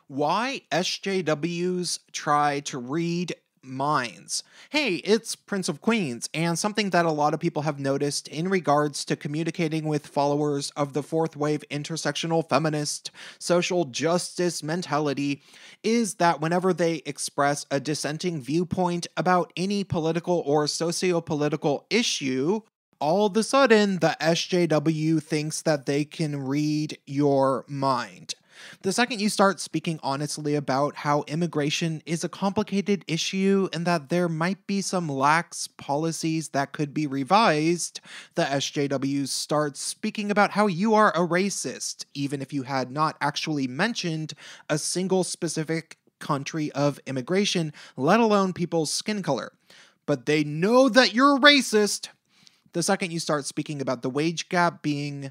Why SJWs try to read minds. Hey, it's Prince of Queens, and something that a lot of people have noticed in regards to communicating with followers of the fourth wave intersectional feminist social justice mentality is that whenever they express a dissenting viewpoint about any political or socio-political issue, all of a sudden the SJW thinks that they can read your mind. The second you start speaking honestly about how immigration is a complicated issue and that there might be some lax policies that could be revised, the SJWs start speaking about how you are a racist, even if you had not actually mentioned a single specific country of immigration, let alone people's skin color. But they know that you're racist. The second you start speaking about the wage gap being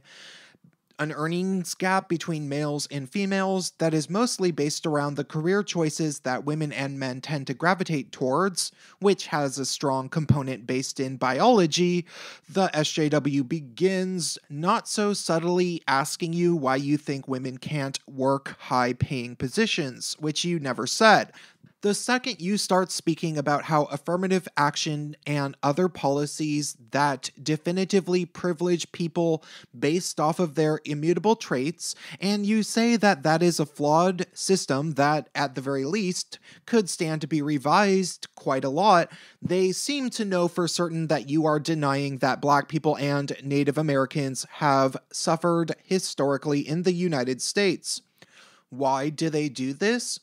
an earnings gap between males and females that is mostly based around the career choices that women and men tend to gravitate towards, which has a strong component based in biology, the SJW begins not so subtly asking you why you think women can't work high-paying positions, which you never said. The second you start speaking about how affirmative action and other policies that definitively privilege people based off of their immutable traits, and you say that that is a flawed system that, at the very least, could stand to be revised quite a lot, they seem to know for certain that you are denying that Black people and Native Americans have suffered historically in the United States. Why do they do this?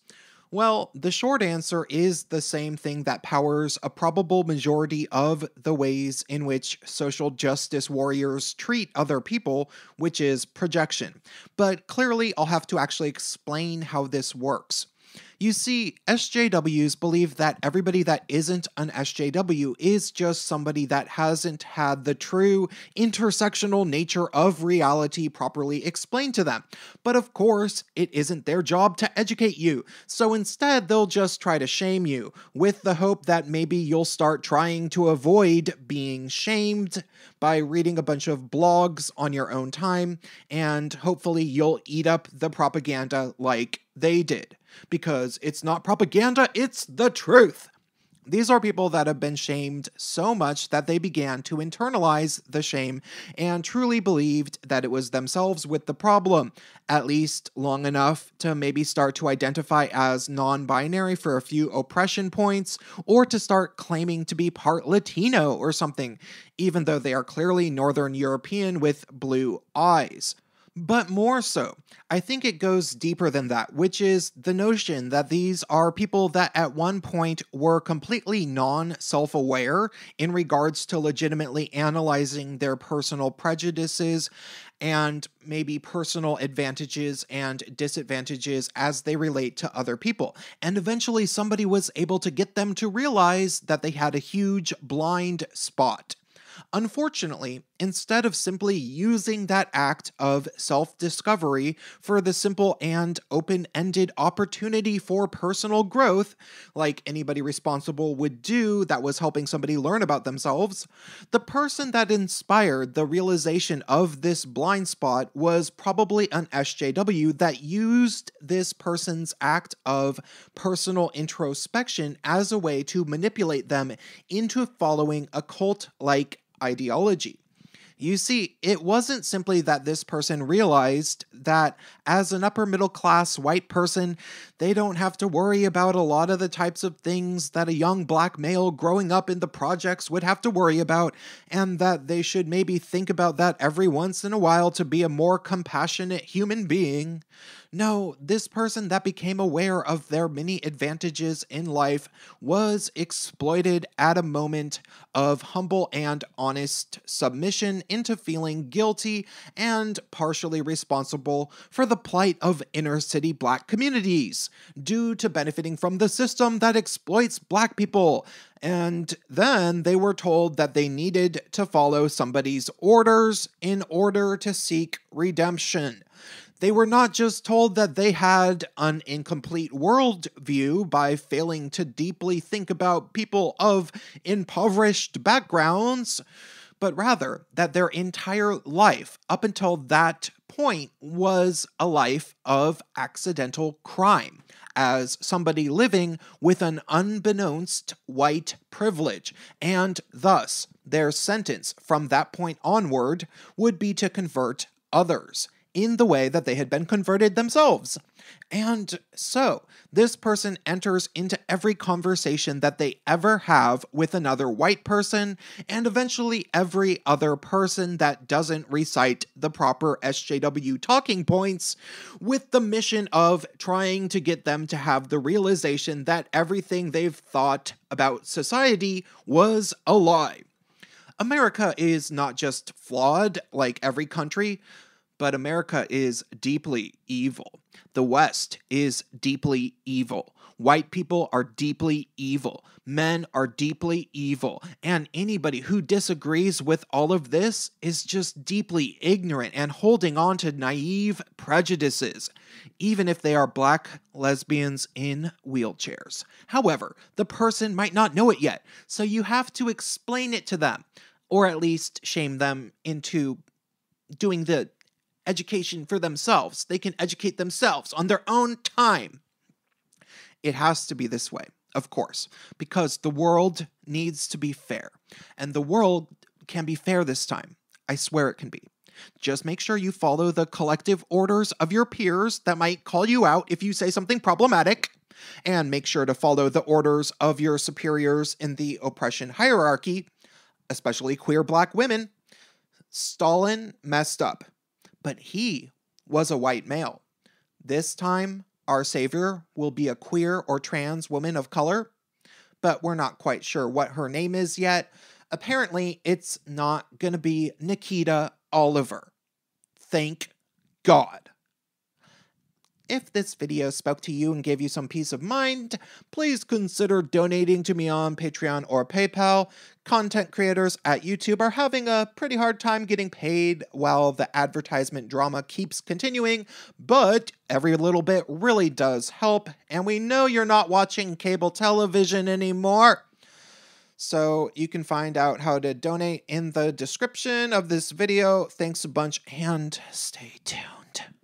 Well, the short answer is the same thing that powers a probable majority of the ways in which social justice warriors treat other people, which is projection. But clearly, I'll have to actually explain how this works. You see, SJWs believe that everybody that isn't an SJW is just somebody that hasn't had the true intersectional nature of reality properly explained to them. But of course, it isn't their job to educate you, so instead they'll just try to shame you, with the hope that maybe you'll start trying to avoid being shamed by reading a bunch of blogs on your own time, and hopefully you'll eat up the propaganda like they did. Because it's not propaganda, it's the truth. These are people that have been shamed so much that they began to internalize the shame and truly believed that it was themselves with the problem, at least long enough to maybe start to identify as non-binary for a few oppression points, or to start claiming to be part Latino or something, even though they are clearly Northern European with blue eyes. But more so, I think it goes deeper than that, which is the notion that these are people that at one point were completely non-self-aware in regards to legitimately analyzing their personal prejudices and maybe personal advantages and disadvantages as they relate to other people. And eventually somebody was able to get them to realize that they had a huge blind spot. Unfortunately, instead of simply using that act of self-discovery for the simple and open-ended opportunity for personal growth, like anybody responsible would do that was helping somebody learn about themselves, the person that inspired the realization of this blind spot was probably an SJW that used this person's act of personal introspection as a way to manipulate them into following a cult-like ideology. You see, it wasn't simply that this person realized that as an upper middle class white person, they don't have to worry about a lot of the types of things that a young Black male growing up in the projects would have to worry about, and that they should maybe think about that every once in a while to be a more compassionate human being. No, this person that became aware of their many advantages in life was exploited at a moment of humble and honest submission into feeling guilty and partially responsible for the plight of inner city Black communities, due to benefiting from the system that exploits Black people. And then they were told that they needed to follow somebody's orders in order to seek redemption. They were not just told that they had an incomplete worldview by failing to deeply think about people of impoverished backgrounds, but rather that their entire life up until that point was a life of accidental crime, as somebody living with an unbeknownst white privilege, and thus their sentence from that point onward would be to convert others in the way that they had been converted themselves. And so, this person enters into every conversation that they ever have with another white person, and eventually every other person that doesn't recite the proper SJW talking points, with the mission of trying to get them to have the realization that everything they've thought about society was a lie. America is not just flawed like every country, but America is deeply evil. The West is deeply evil. White people are deeply evil. Men are deeply evil. And anybody who disagrees with all of this is just deeply ignorant and holding on to naive prejudices, even if they are black lesbians in wheelchairs. However, the person might not know it yet, so you have to explain it to them, or at least shame them into doing the education for themselves. They can educate themselves on their own time. It has to be this way, of course, because the world needs to be fair. And the world can be fair this time. I swear it can be. Just make sure you follow the collective orders of your peers that might call you out if you say something problematic. And make sure to follow the orders of your superiors in the oppression hierarchy, especially queer black women. Stalin messed up, but he was a white male. This time, our savior will be a queer or trans woman of color, but we're not quite sure what her name is yet. Apparently, it's not going to be Nikita Oliver. Thank God. If this video spoke to you and gave you some peace of mind, please consider donating to me on Patreon or PayPal. Content creators at YouTube are having a pretty hard time getting paid while the advertisement drama keeps continuing, but every little bit really does help, and we know you're not watching cable television anymore. So you can find out how to donate in the description of this video. Thanks a bunch, and stay tuned.